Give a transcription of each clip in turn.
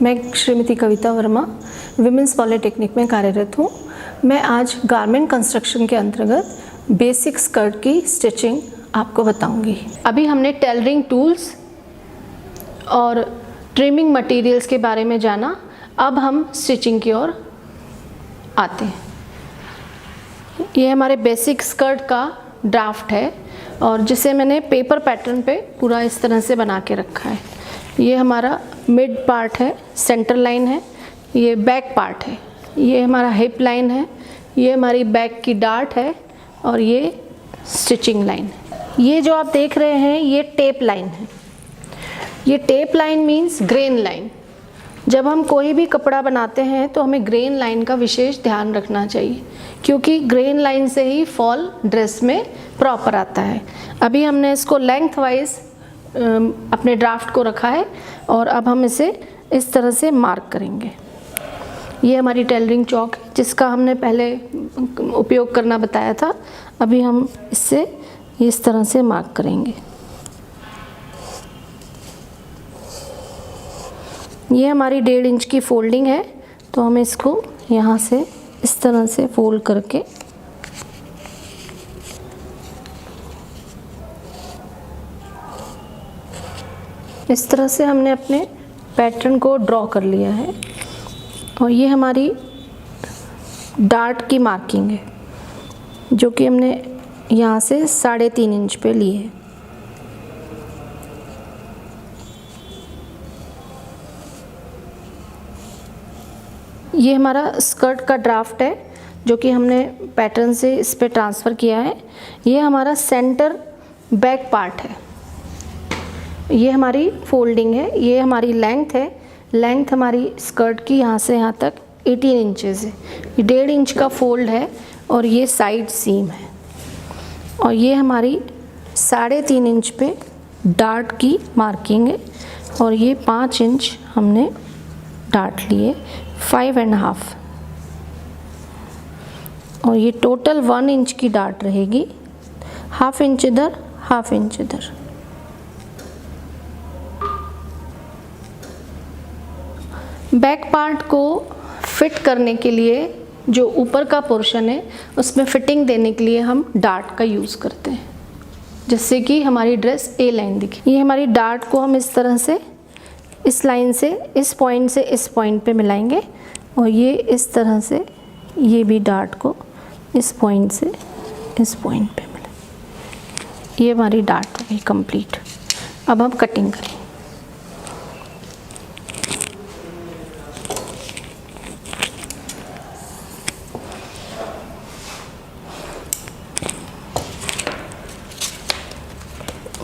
मैं श्रीमती कविता Verma women's polytechnic में कार्यरत हूँ। मैं आज गारमेंट कंस्ट्रक्शन के अंतर्गत बेसिक स्कर्ट की स्टिचिंग आपको बताऊंगी। अभी हमने टेलरिंग टूल्स और ट्रिमिंग मटेरियल्स के बारे में जाना। अब हम स्टिचिंग की ओर आते हैं। ये हमारे बेसिक स्कर्ट का ड्राफ्ट है और जिसे मैंने पेपर पैटर्न पे पूरा इस तरह से बना के रखा है। ये हमारा मिड पार्ट है, सेंटर लाइन है, ये बैक पार्ट है, ये हमारा हिप लाइन है, ये हमारी बैक की डार्ट है और ये स्टिचिंग लाइन है। ये जो आप देख रहे हैं ये टेप लाइन है। ये tape line means grain line. जब हम कोई भी कपड़ा बनाते हैं तो हमें ग्रेन लाइन का विशेष ध्यान रखना चाहिए, क्योंकि ग्रेन लाइन से ही फॉल ड्रेस में प्रॉपर आता है। अभी हमने इसको लेंथ वाइज अपने ड्राफ्ट को रखा है और अब हम इसे इस तरह से मार्क करेंगे। ये हमारी टेलरिंग चौक है जिसका हमने पहले उपयोग करना बताया था। अभी हम इससे इस तरह से मार्क करेंगे। ये हमारी 1.5 इंच की फोल्डिंग है, तो हम इसको यहाँ से इस तरह से फोल्ड करके इस तरह से हमने अपने पैटर्न को ड्रॉ कर लिया है। और ये हमारी डार्ट की मार्किंग है जो कि हमने यहाँ से 3.5 इंच पे ली है। ये हमारा स्कर्ट का ड्राफ्ट है जो कि हमने पैटर्न से इस पे ट्रांसफ़र किया है। ये हमारा सेंटर बैक पार्ट है। ये हमारी फोल्डिंग है, ये हमारी लेंथ है। लेंथ हमारी स्कर्ट की यहाँ से यहाँ तक 18 इंचेस है। ये 1.5 इंच का फोल्ड है और ये साइड सीम है। और ये हमारी 3.5 इंच पे डार्ट की मार्किंग है और ये 5 इंच हमने डार्ट लिए, 5.5। और ये टोटल 1 इंच की डार्ट रहेगी, 1/2 इंच इधर, 1/2 इंच इधर। बैक पार्ट को फिट करने के लिए जो ऊपर का पोर्शन है उसमें फिटिंग देने के लिए हम डार्ट का यूज़ करते हैं, जिससे कि हमारी ड्रेस ए लाइन दिखे। ये हमारी डार्ट को हम इस तरह से इस लाइन से इस पॉइंट पे मिलाएंगे और ये इस तरह से ये भी डार्ट को इस पॉइंट से इस पॉइंट पे मिलाएंगे। ये हमारी डार्ट हो गई कंप्लीट। अब हम कटिंग करेंगे।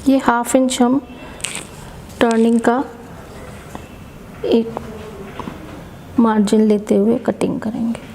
ये 1/2 इंच हम टर्निंग का एक मार्जिन लेते हुए कटिंग करेंगे।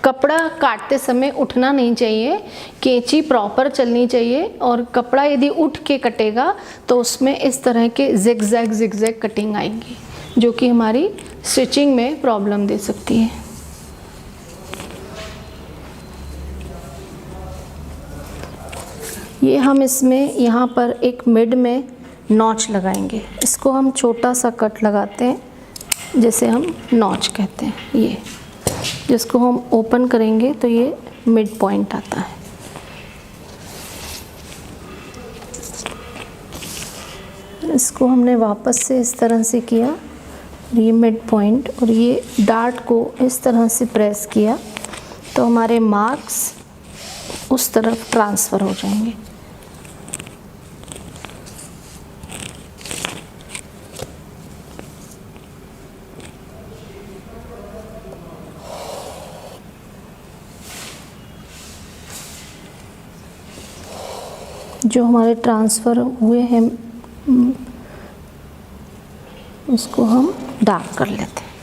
कपड़ा काटते समय उठना नहीं चाहिए, कैंची प्रॉपर चलनी चाहिए। और कपड़ा यदि उठ के कटेगा तो उसमें इस तरह के जिगजैग कटिंग आएगी जो कि हमारी स्टिचिंग में प्रॉब्लम दे सकती है। ये हम इसमें यहाँ पर एक मिड में नॉच लगाएंगे। इसको हम छोटा सा कट लगाते हैं जिसे हम नॉच कहते हैं। ये जिसको हम ओपन करेंगे तो ये मिड पॉइंट आता है। इसको हमने वापस से इस तरह से किया, ये मिड पॉइंट, और ये डार्ट को इस तरह से प्रेस किया तो हमारे मार्क्स उस तरफ ट्रांसफ़र हो जाएंगे। जो हमारे ट्रांसफ़र हुए हैं उसको हम डार्क कर लेते हैं।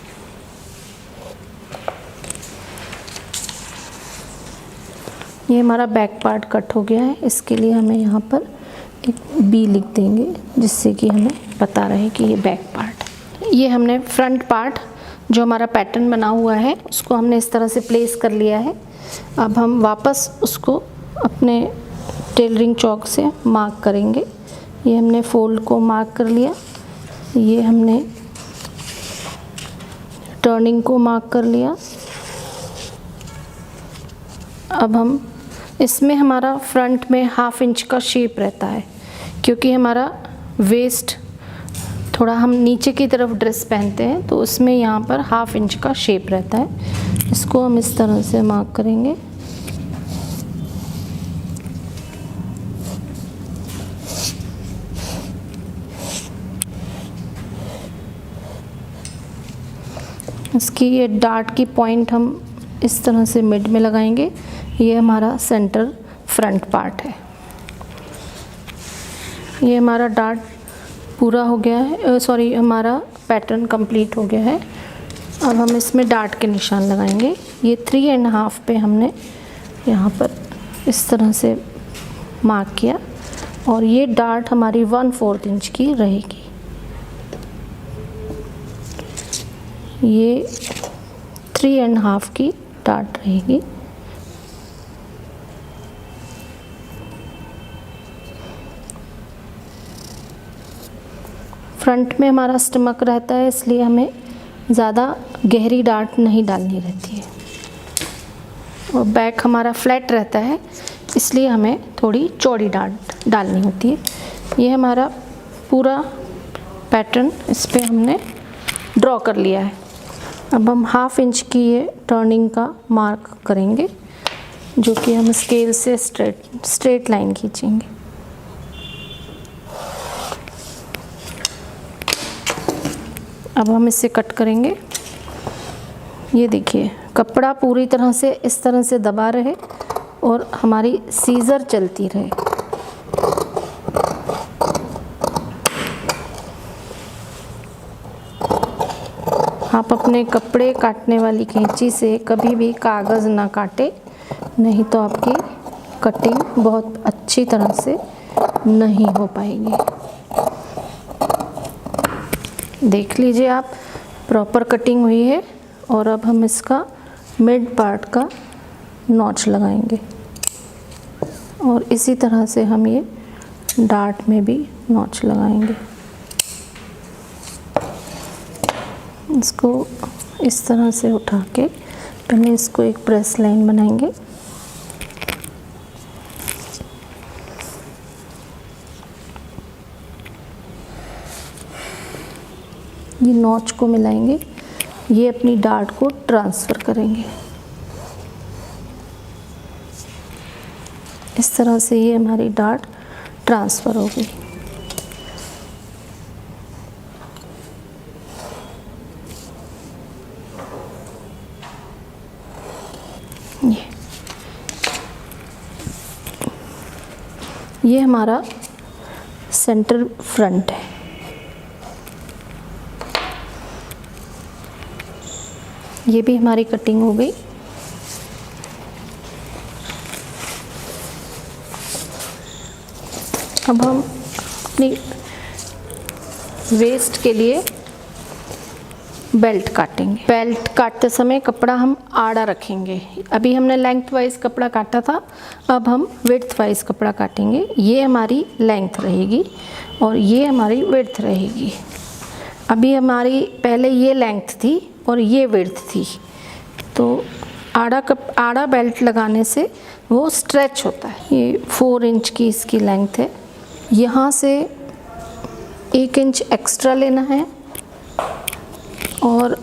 ये हमारा बैक पार्ट कट हो गया है। इसके लिए हमें यहाँ पर एक बी लिख देंगे जिससे कि हमें पता रहे कि ये बैक पार्ट है। ये हमने फ्रंट पार्ट जो हमारा पैटर्न बना हुआ है उसको हमने इस तरह से प्लेस कर लिया है। अब हम वापस उसको अपने टेलरिंग चौक से मार्क करेंगे। ये हमने फोल्ड को मार्क कर लिया, ये हमने टर्निंग को मार्क कर लिया। अब हम इसमें हमारा फ्रंट में 1/2 इंच का शेप रहता है, क्योंकि हमारा वेस्ट थोड़ा हम नीचे की तरफ ड्रेस पहनते हैं तो उसमें यहाँ पर 1/2 इंच का शेप रहता है। इसको हम इस तरह से मार्क करेंगे। इसकी ये डार्ट की पॉइंट हम इस तरह से मिड में लगाएंगे। ये हमारा सेंटर फ्रंट पार्ट है। ये हमारा डार्ट पूरा हो गया है, सॉरी हमारा पैटर्न कंप्लीट हो गया है। अब हम इसमें डार्ट के निशान लगाएंगे। ये 3.5 पे हमने यहाँ पर इस तरह से मार्क किया और ये डार्ट हमारी 1/4 इंच की रहेगी। ये 3.5 की डार्ट रहेगी। फ्रंट में हमारा स्टमक रहता है, इसलिए हमें ज़्यादा गहरी डार्ट नहीं डालनी रहती है, और बैक हमारा फ्लैट रहता है, इसलिए हमें थोड़ी चौड़ी डार्ट डालनी होती है। ये हमारा पूरा पैटर्न इस पे हमने ड्रॉ कर लिया है। अब हम 1/2 इंच की ये टर्निंग का मार्क करेंगे, जो कि हम स्केल से स्ट्रेट लाइन खींचेंगे। अब हम इसे कट करेंगे। ये देखिए कपड़ा पूरी तरह से इस तरह से दबा रहे और हमारी सीज़र चलती रहे। आप अपने कपड़े काटने वाली कैंची से कभी भी कागज़ ना काटें, नहीं तो आपकी कटिंग बहुत अच्छी तरह से नहीं हो पाएगी। देख लीजिए आप, प्रॉपर कटिंग हुई है। और अब हम इसका मिड पार्ट का नॉच लगाएंगे और इसी तरह से हम ये डार्ट में भी नॉच लगाएंगे। इसको इस तरह से उठा के पहले इसको एक प्रेस लाइन बनाएंगे। ये नॉच को मिलाएंगे, ये अपनी डार्ट को ट्रांसफ़र करेंगे। इस तरह से ये हमारी डार्ट ट्रांसफ़र हो गई। ये हमारा सेंटर फ्रंट है। ये भी हमारी कटिंग हो गई। अब हम अपनी वेस्ट के लिए बेल्ट काटेंगे। बेल्ट काटते समय कपड़ा हम आड़ा रखेंगे। अभी हमने लेंथ वाइज कपड़ा काटा था, अब हम विड्थ वाइज कपड़ा काटेंगे। ये हमारी लेंथ रहेगी और ये हमारी विड्थ रहेगी। अभी हमारी पहले ये लेंथ थी और ये विड्थ थी, तो आड़ा बेल्ट लगाने से वो स्ट्रेच होता है। ये 4 इंच की इसकी लेंथ है। यहाँ से 1 इंच एक्स्ट्रा लेना है और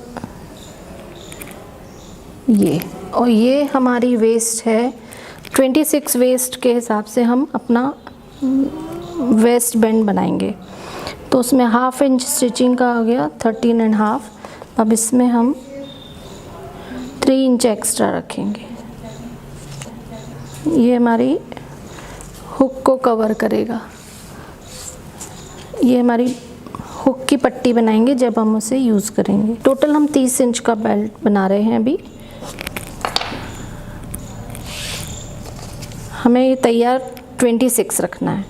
ये हमारी वेस्ट है। 26 वेस्ट के हिसाब से हम अपना वेस्ट बैंड बनाएंगे, तो उसमें 1/2 इंच स्टिचिंग का हो गया 13.5। अब इसमें हम 3 इंच एक्स्ट्रा रखेंगे। ये हमारी हुक को कवर करेगा। ये हमारी हुक की पट्टी बनाएंगे जब हम उसे यूज़ करेंगे। टोटल हम 30 इंच का बेल्ट बना रहे हैं। अभी हमें ये तैयार 26 रखना है।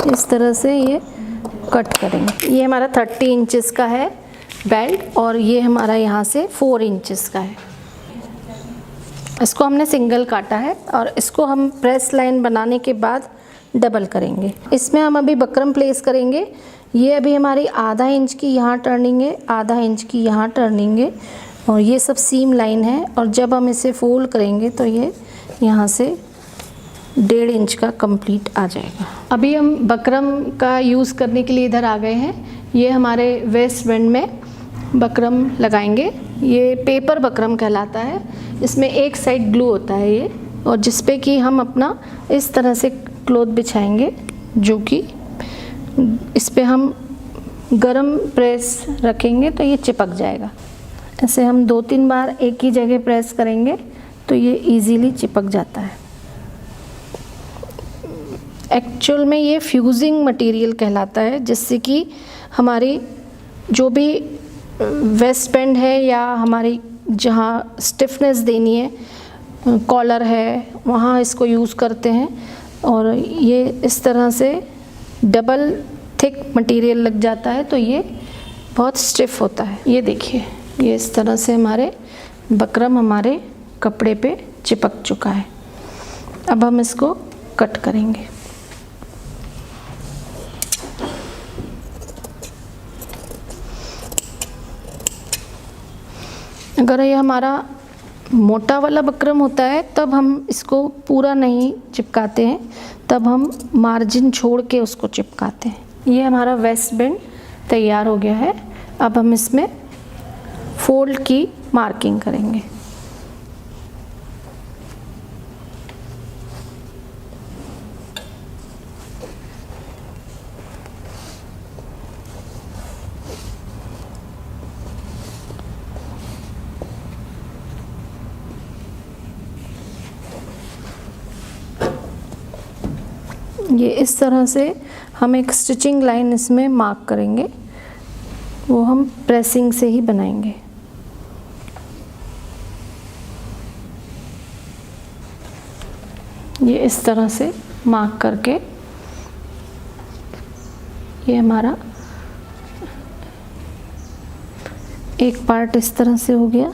इस तरह से ये कट करेंगे। ये हमारा 30 इंचेस का है बेल्ट और ये हमारा यहाँ से 4 इंचेस का है। इसको हमने सिंगल काटा है और इसको हम प्रेस लाइन बनाने के बाद डबल करेंगे। इसमें हम अभी बकरम प्लेस करेंगे। ये अभी हमारी आधा इंच की यहाँ टर्निंग है, आधा इंच की यहाँ टर्निंग है और ये सब सीम लाइन है। और जब हम इसे फोल्ड करेंगे तो ये यहाँ से 1.5 इंच का कंप्लीट आ जाएगा। अभी हम बकरम का यूज़ करने के लिए इधर आ गए हैं। ये हमारे वेस्ट बैंड में बकरम लगाएंगे। ये पेपर बकरम कहलाता है। इसमें एक साइड ग्लू होता है ये, और जिस पे कि हम अपना इस तरह से क्लॉथ बिछाएंगे, जो कि इस पे हम गरम प्रेस रखेंगे तो ये चिपक जाएगा। ऐसे हम 2-3 बार एक ही जगह प्रेस करेंगे तो ये इजीली चिपक जाता है। एक्चुअल में ये फ्यूजिंग मटेरियल कहलाता है, जिससे कि हमारी जो भी वेस्ट बैंड है या हमारी जहाँ स्टिफनेस देनी है, कॉलर है, वहाँ इसको यूज़ करते हैं। और ये इस तरह से डबल थिक मटेरियल लग जाता है तो ये बहुत स्टिफ होता है। ये देखिए, ये इस तरह से हमारे बकरम हमारे कपड़े पे चिपक चुका है। अब हम इसको कट करेंगे। अगर ये हमारा मोटा वाला बकरम होता है तब हम इसको पूरा नहीं चिपकाते हैं, तब हम मार्जिन छोड़ के उसको चिपकाते हैं। ये हमारा वेस्ट बैंड तैयार हो गया है। अब हम इसमें फोल्ड की मार्किंग करेंगे। ये इस तरह से हम एक स्टिचिंग लाइन इसमें मार्क करेंगे, वो हम प्रेसिंग से ही बनाएंगे। ये इस तरह से मार्क करके ये हमारा एक पार्ट इस तरह से हो गया।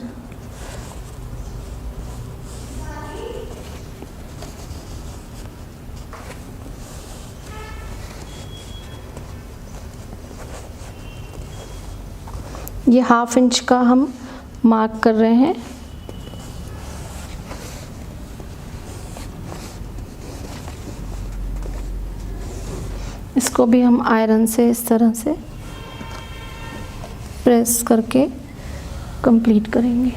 ये 1/2 इंच का हम मार्क कर रहे हैं। इसको भी हम आयरन से इस तरह से प्रेस करके कंप्लीट करेंगे।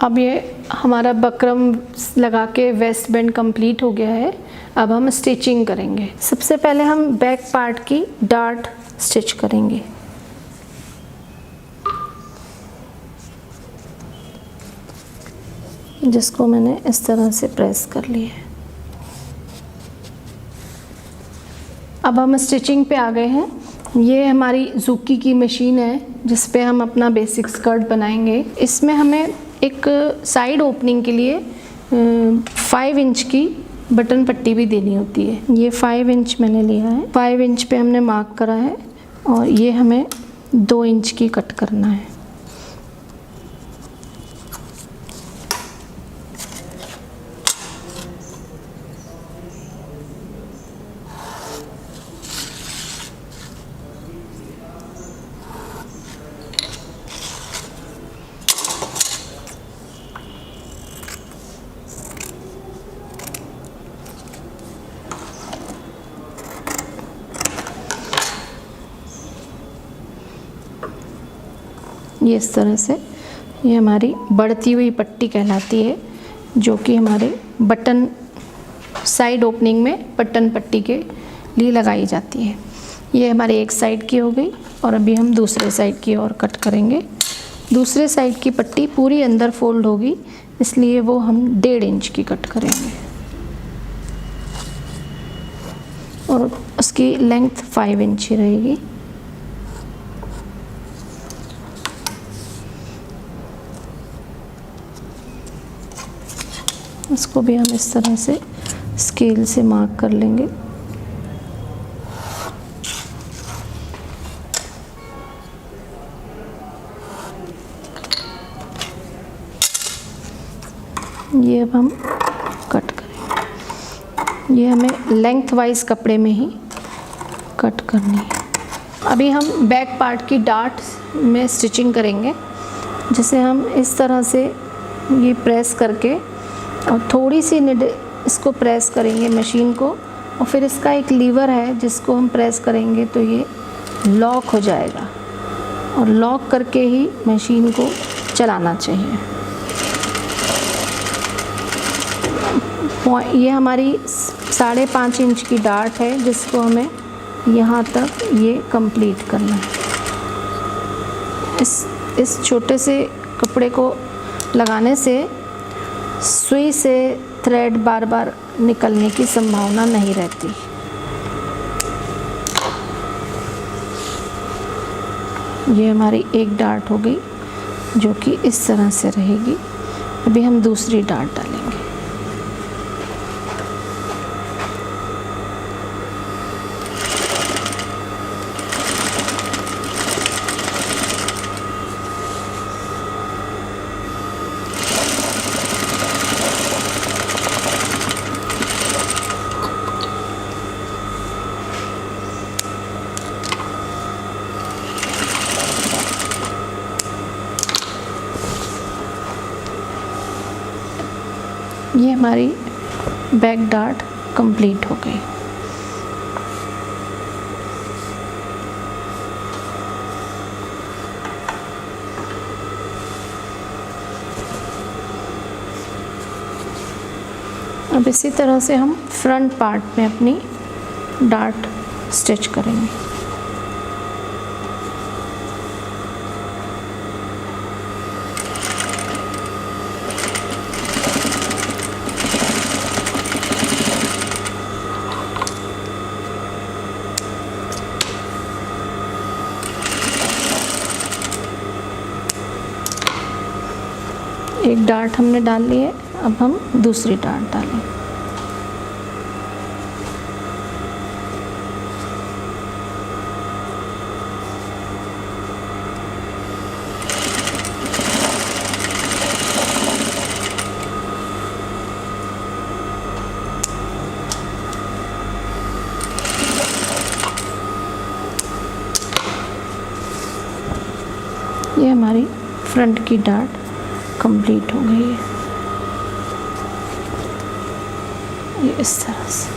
अब ये हमारा बकरम लगा के वेस्ट बैंड कंप्लीट हो गया है। अब हम स्टिचिंग करेंगे। सबसे पहले हम बैक पार्ट की डार्ट स्टिच करेंगे। जिसको मैंने इस तरह से प्रेस कर लिया है। अब हम स्टिचिंग पे आ गए हैं। ये हमारी ज़ुकी की मशीन है जिस पे हम अपना बेसिक स्कर्ट बनाएंगे। इसमें हमें एक साइड ओपनिंग के लिए 5 इंच की बटन पट्टी भी देनी होती है। ये 5 इंच मैंने लिया है। 5 इंच पे हमने मार्क करा है और ये हमें 2 इंच की कट करना है। ये इस तरह से ये हमारी बढ़ती हुई पट्टी कहलाती है, जो कि हमारे बटन साइड ओपनिंग में बटन पट्टी के लिए लगाई जाती है। ये हमारी एक साइड की हो गई और अभी हम दूसरे साइड की ओर कट करेंगे। दूसरे साइड की पट्टी पूरी अंदर फोल्ड होगी, इसलिए वो हम 1.5 इंच की कट करेंगे और उसकी लेंथ 5 इंच ही रहेगी। इसको भी हम इस तरह से स्केल से मार्क कर लेंगे। ये अब हम कट करेंगे। ये हमें लेंथ वाइज कपड़े में ही कट करनी है। अभी हम बैक पार्ट की डार्ट में स्टिचिंग करेंगे, जिसे हम इस तरह से ये प्रेस करके और थोड़ी सी इसको प्रेस करेंगे मशीन को, और फिर इसका एक लीवर है जिसको हम प्रेस करेंगे तो ये लॉक हो जाएगा, और लॉक करके ही मशीन को चलाना चाहिए। ये हमारी 5.5 इंच की डार्ट है जिसको हमें यहाँ तक ये कंप्लीट करना है। इस छोटे से कपड़े को लगाने से सुई से थ्रेड बार बार निकलने की संभावना नहीं रहती। ये हमारी एक डार्ट हो गई जो कि इस तरह से रहेगी। अभी हम दूसरी डार्ट डालेंगे। ये हमारी बैक डार्ट कंप्लीट हो गई। अब इसी तरह से हम फ्रंट पार्ट में अपनी डार्ट स्टिच करेंगे। एक डार्ट हमने डाल ली है, अब हम दूसरी डार्ट डालें। ये हमारी फ्रंट की डार्ट कंप्लीट हो गई है। ये इस तरह से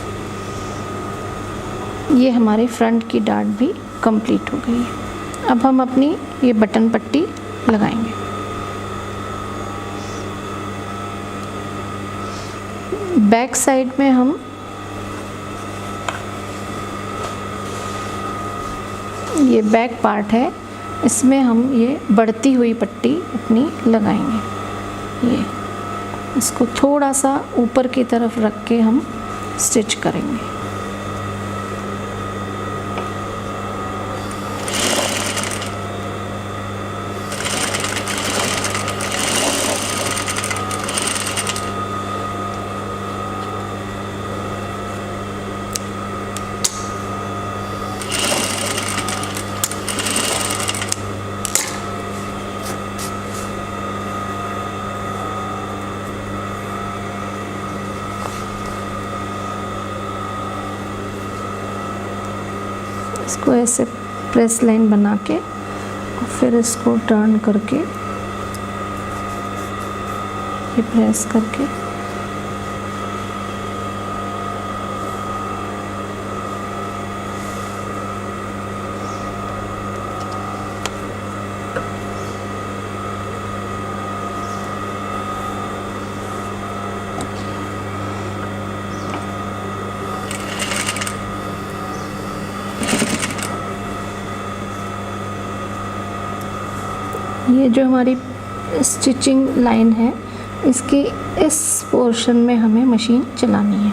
ये हमारी फ्रंट की डार्ट भी कंप्लीट हो गई है। अब हम अपनी ये बटन पट्टी लगाएंगे। बैक साइड में हम ये बैक पार्ट है, इसमें हम ये बढ़ती हुई पट्टी अपनी लगाएंगे। ये इसको थोड़ा सा ऊपर की तरफ रख के हम स्टिच करेंगे। इसको ऐसे प्रेस लाइन बना के और फिर इसको टर्न करके ये प्रेस करके ये जो हमारी स्टिचिंग लाइन है, इसके इस पोर्शन में हमें मशीन चलानी है।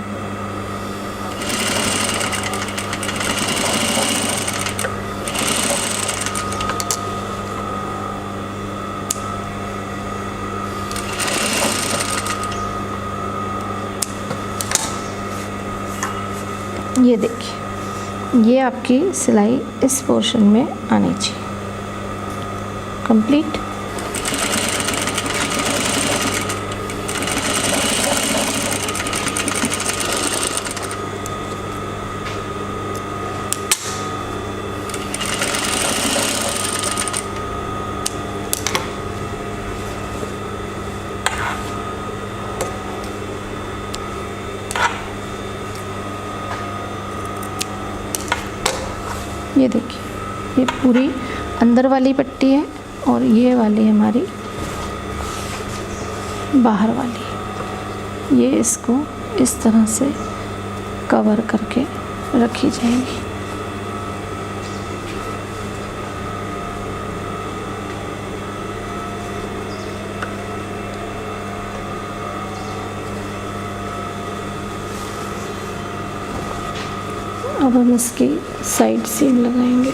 ये देखिए, ये आपकी सिलाई इस पोर्शन में आनी चाहिए। कंप्लीट। ये देखिए, ये पूरी अंदर वाली पट्टी है और ये वाली हमारी बाहर वाली। ये इसको इस तरह से कवर करके रखी जाएगी। अब हम इसकी साइड सीम लगाएंगे।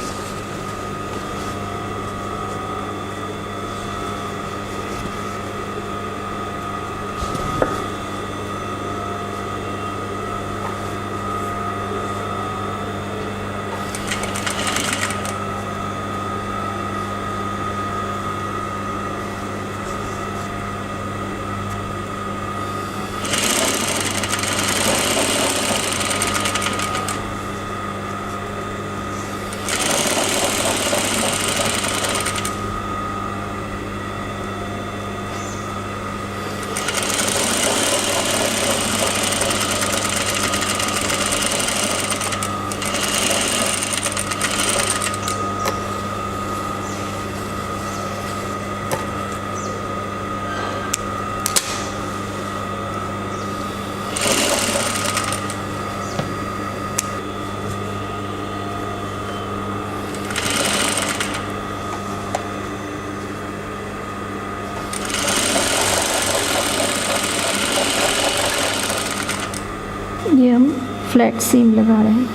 ये हम फ्लैट सीम लगा रहे हैं।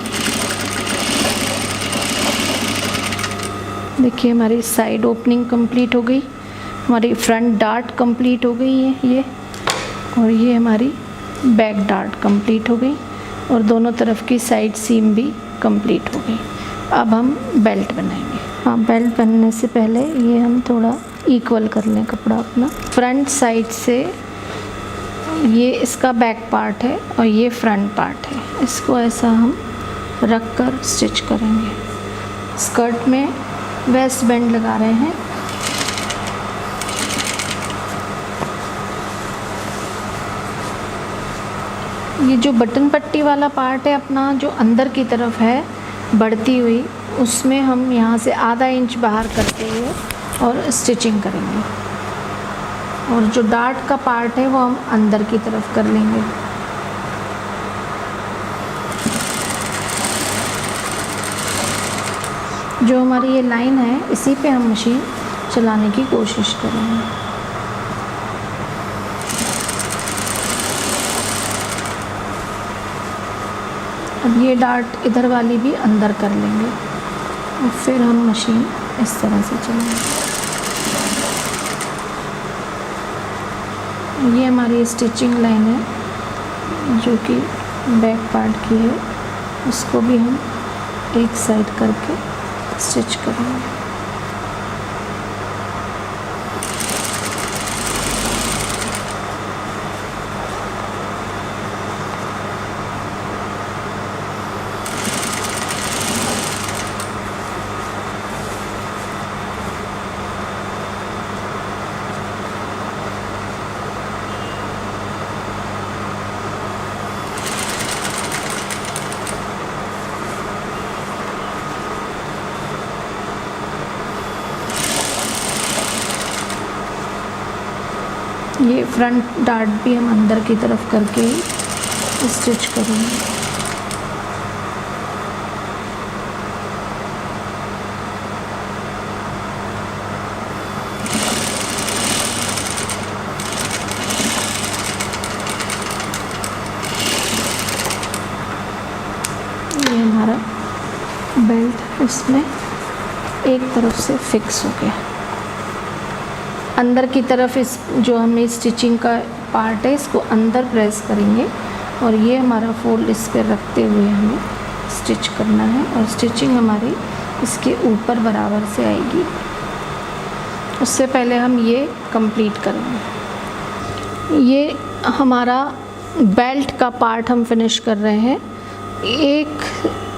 देखिए, हमारी साइड ओपनिंग कंप्लीट हो गई, हमारी फ्रंट डार्ट कंप्लीट हो गई है ये, और ये हमारी बैक डार्ट कंप्लीट हो गई, और दोनों तरफ की साइड सीम भी कंप्लीट हो गई। अब हम बेल्ट बनाएंगे। हाँ, बेल्ट बनने से पहले ये हम थोड़ा इक्वल कर लें कपड़ा अपना। फ्रंट साइड से ये इसका बैक पार्ट है और ये फ्रंट पार्ट है, इसको ऐसा हम रख कर स्टिच करेंगे। स्कर्ट में वेस्ट बैंड लगा रहे हैं। ये जो बटन पट्टी वाला पार्ट है अपना, जो अंदर की तरफ है बढ़ती हुई, उसमें हम यहाँ से आधा इंच बाहर करते हुए और स्टिचिंग करेंगे, और जो डार्ट का पार्ट है वो हम अंदर की तरफ कर लेंगे। जो हमारी ये लाइन है, इसी पे हम मशीन चलाने की कोशिश करेंगे। अब ये डार्ट इधर वाली भी अंदर कर लेंगे और फिर हम मशीन इस तरह से चलाएंगे। ये हमारी स्टिचिंग लाइन है जो कि बैक पार्ट की है, उसको भी हम एक साइड करके स्टिच करेंगे। ये फ्रंट डार्ट भी हम अंदर की तरफ करके स्टिच करेंगे। ये हमारा बेल्ट इसमें एक तरफ से फिक्स हो गया। अंदर की तरफ इस जो हमें स्टिचिंग का पार्ट है, इसको अंदर प्रेस करेंगे और ये हमारा फोल्ड इस पर रखते हुए हमें स्टिच करना है और स्टिचिंग हमारी इसके ऊपर बराबर से आएगी। उससे पहले हम ये कंप्लीट करेंगे। ये हमारा बेल्ट का पार्ट हम फिनिश कर रहे हैं।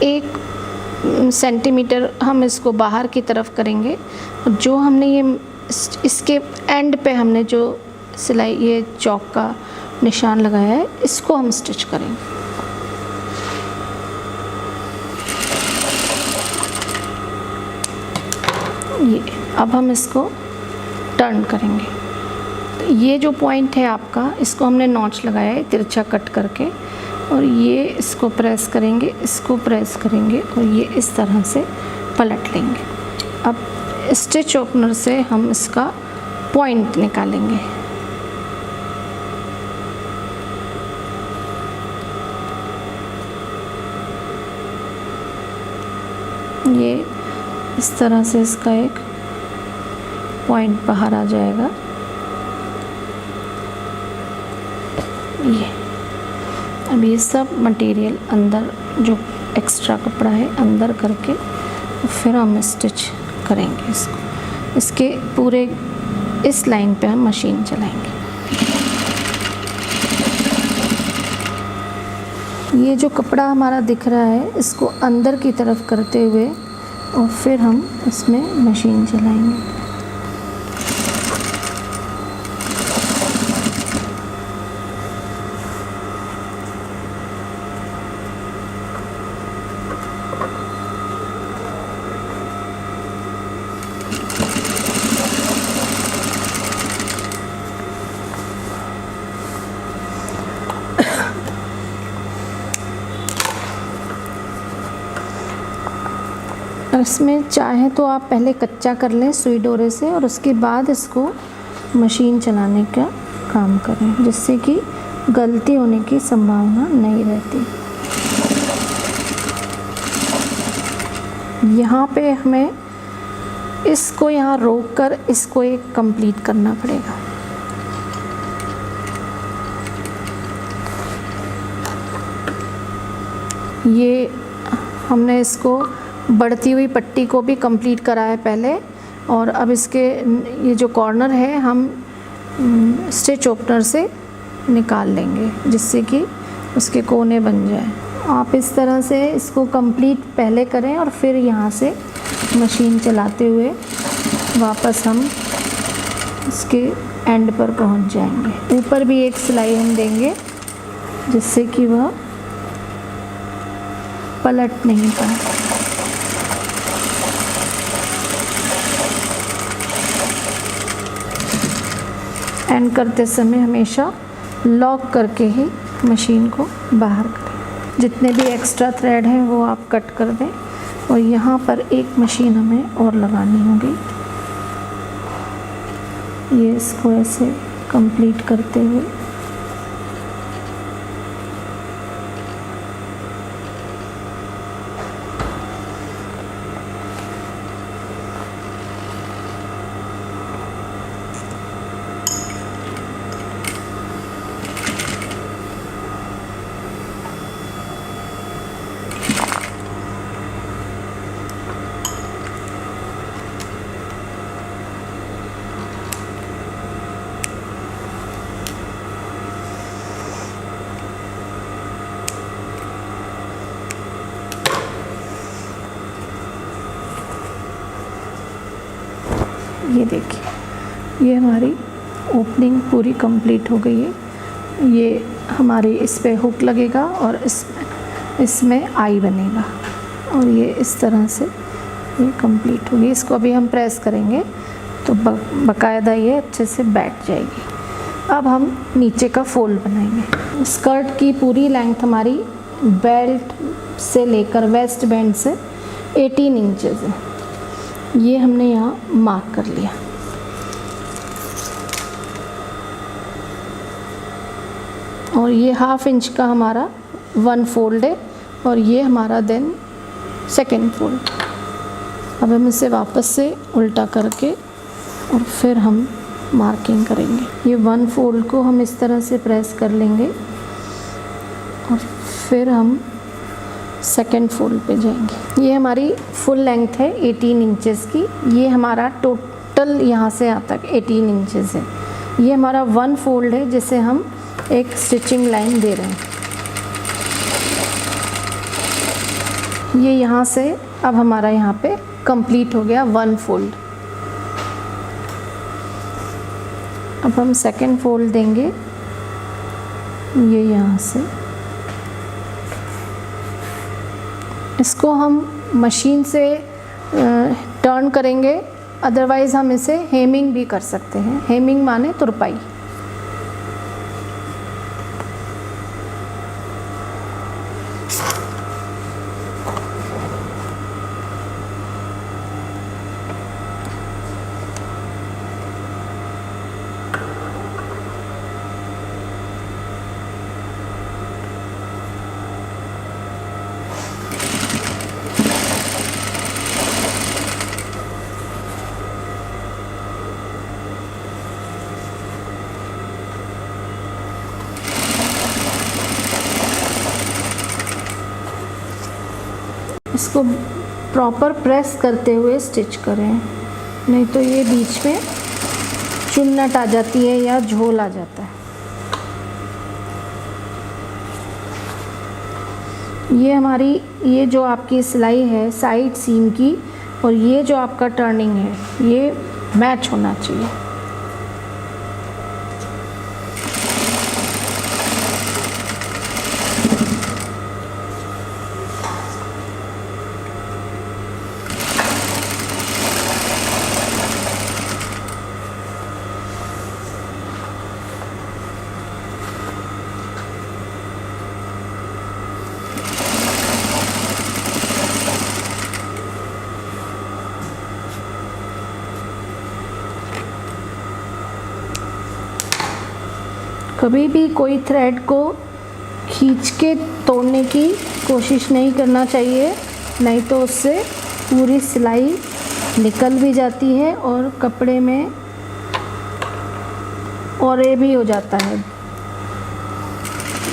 एक सेंटीमीटर हम इसको बाहर की तरफ करेंगे। जो हमने ये इसके एंड पे हमने जो सिलाई ये चौक का निशान लगाया है, इसको हम स्टिच करेंगे। ये अब हम इसको टर्न करेंगे। तो ये जो पॉइंट है आपका, इसको हमने नॉच लगाया है तिरछा कट करके, और ये इसको प्रेस करेंगे, इसको प्रेस करेंगे और ये इस तरह से पलट लेंगे। अब स्टिच ओपनर से हम इसका पॉइंट निकालेंगे। ये इस तरह से इसका एक पॉइंट बाहर आ जाएगा। ये अब ये सब मटेरियल अंदर, जो एक्स्ट्रा कपड़ा है अंदर करके फिर हम स्टिच करेंगे इसको। इसके पूरे इस लाइन पे हम मशीन चलाएंगे। ये जो कपड़ा हमारा दिख रहा है, इसको अंदर की तरफ करते हुए और फिर हम इसमें मशीन चलाएंगे। इसमें चाहे तो आप पहले कच्चा कर लें सुई डोरे से और उसके बाद इसको मशीन चलाने का काम करें, जिससे कि गलती होने की संभावना नहीं रहती। यहाँ पे हमें इसको यहाँ रोक कर इसको एक कंप्लीट करना पड़ेगा। ये हमने इसको बढ़ती हुई पट्टी को भी कंप्लीट करा है पहले, और अब इसके ये जो कॉर्नर है हम स्टिच ओपनर से निकाल लेंगे, जिससे कि उसके कोने बन जाए। आप इस तरह से इसको कंप्लीट पहले करें और फिर यहाँ से मशीन चलाते हुए वापस हम इसके एंड पर पहुँच जाएंगे। ऊपर भी एक सिलाई हम देंगे, जिससे कि वह पलट नहीं पाए। एंड करते समय हमेशा लॉक करके ही मशीन को बाहर करें। जितने भी एक्स्ट्रा थ्रेड हैं वो आप कट कर दें, और यहाँ पर एक मशीन हमें और लगानी होगी। ये इसको ऐसे कंप्लीट करते हुए ये देखिए, ये हमारी ओपनिंग पूरी कंप्लीट हो गई है। ये हमारी इस पे हुक लगेगा और इसमें आई बनेगा, और ये इस तरह से ये कंप्लीट होगी। इसको अभी हम प्रेस करेंगे तो बाकायदा ये अच्छे से बैठ जाएगी। अब हम नीचे का फोल्ड बनाएंगे। स्कर्ट की पूरी लेंथ हमारी बेल्ट से लेकर वेस्ट बैंड से 18 इंचेस है। ये हमने यहाँ मार्क कर लिया। और ये 1/2 इंच का हमारा 1 फोल्ड है, और ये हमारा देन 2nd फोल्ड। अब हम इसे वापस से उल्टा करके और फिर हम मार्किंग करेंगे। ये 1 फोल्ड को हम इस तरह से प्रेस कर लेंगे, और फिर हम सेकेंड फोल्ड पे जाएंगे। ये हमारी फुल लेंथ है 18 इंचेस की। ये हमारा टोटल यहाँ से यहाँ तक 18 इंचेस है। ये हमारा 1 फोल्ड है जिसे हम एक स्टिचिंग लाइन दे रहे हैं। ये यहाँ से अब हमारा यहाँ पे कंप्लीट हो गया 1 फोल्ड। अब हम सेकेंड फोल्ड देंगे, ये यहाँ से। इसको हम मशीन से टर्न करेंगे, अदरवाइज़ हम इसे हेमिंग भी कर सकते हैं। हेमिंग माने तुरपाई। इसको प्रॉपर प्रेस करते हुए स्टिच करें, नहीं तो ये बीच में चुन्नट आ जाती है या झोल आ जाता है। ये हमारी ये जो आपकी सिलाई है साइड सीम की, और ये जो आपका टर्निंग है ये मैच होना चाहिए। कभी भी कोई थ्रेड को खींच के तोड़ने की कोशिश नहीं करना चाहिए, नहीं तो उससे पूरी सिलाई निकल भी जाती है और कपड़े में औरे भी हो जाता है।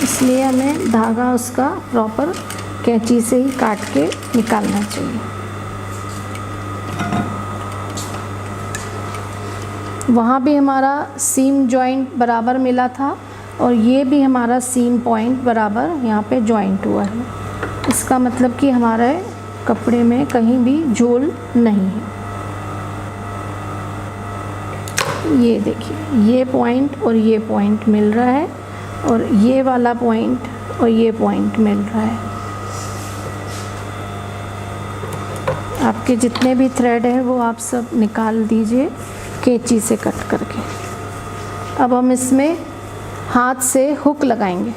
इसलिए हमें धागा उसका प्रॉपर कैंची से ही काट के निकालना चाहिए। वहाँ भी हमारा सीम जॉइंट बराबर मिला था और ये भी हमारा सीम पॉइंट बराबर यहाँ पे जॉइंट हुआ है। इसका मतलब कि हमारे कपड़े में कहीं भी झोल नहीं है। ये देखिए, ये पॉइंट और ये पॉइंट मिल रहा है और ये वाला पॉइंट और ये पॉइंट मिल रहा है। आपके जितने भी थ्रेड है वो आप सब निकाल दीजिए कैंची से कट करके। अब हम इसमें हाथ से हुक लगाएंगे।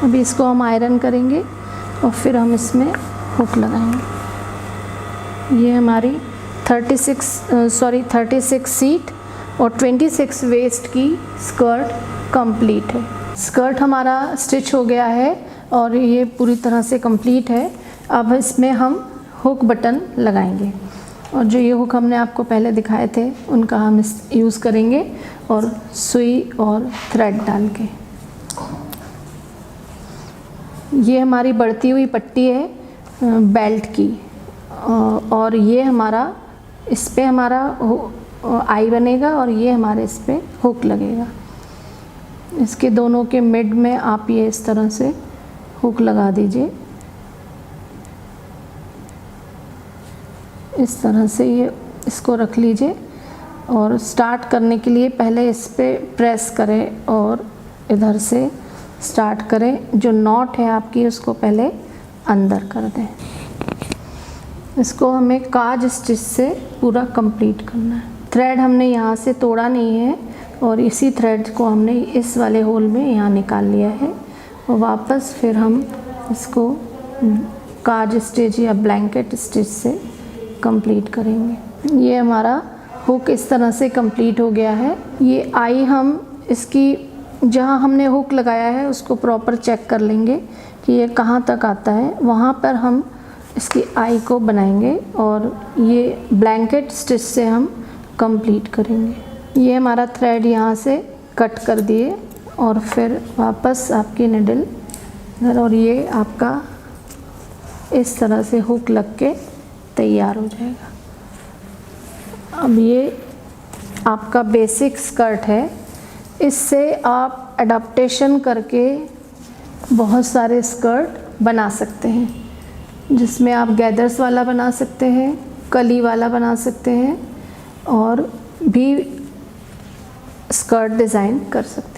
अभी इसको हम आयरन करेंगे और फिर हम इसमें हुक लगाएंगे। ये हमारी 36 सीट और 26 वेस्ट की स्कर्ट कंप्लीट है। स्कर्ट हमारा स्टिच हो गया है और ये पूरी तरह से कंप्लीट है। अब इसमें हम हुक बटन लगाएंगे और जो ये हुक हमने आपको पहले दिखाए थे उनका हम यूज़ करेंगे और सुई और थ्रेड डाल के। ये हमारी बढ़ती हुई पट्टी है बेल्ट की और ये हमारा इस पे हमारा आई बनेगा और ये हमारे इस पे हुक लगेगा। इसके दोनों के मिड में आप ये इस तरह से हुक लगा दीजिए। इस तरह से ये इसको रख लीजिए और स्टार्ट करने के लिए पहले इस पे प्रेस करें और इधर से स्टार्ट करें। जो नॉट है आपकी उसको पहले अंदर कर दें। इसको हमें काज स्टिच से पूरा कंप्लीट करना है। थ्रेड हमने यहाँ से तोड़ा नहीं है और इसी थ्रेड को हमने इस वाले होल में यहाँ निकाल लिया है और वापस फिर हम इसको काज स्टिच या ब्लैंकेट स्टिच से कंप्लीट करेंगे। ये हमारा हुक इस तरह से कंप्लीट हो गया है। ये आई हम इसकी जहाँ हमने हुक लगाया है उसको प्रॉपर चेक कर लेंगे कि ये कहाँ तक आता है। वहाँ पर हम इसकी आई को बनाएंगे और ये ब्लैंकेट स्टिच से हम कंप्लीट करेंगे। ये हमारा थ्रेड यहाँ से कट कर दिए और फिर वापस आपकी निडल और ये आपका इस तरह से हुक लग के तैयार हो जाएगा। अब ये आपका बेसिक स्कर्ट है, इससे आप अडॉप्टेशन करके बहुत सारे स्कर्ट बना सकते हैं, जिसमें आप गैदर्स वाला बना सकते हैं, कली वाला बना सकते हैं और भी स्कर्ट डिज़ाइन कर सकते हैं।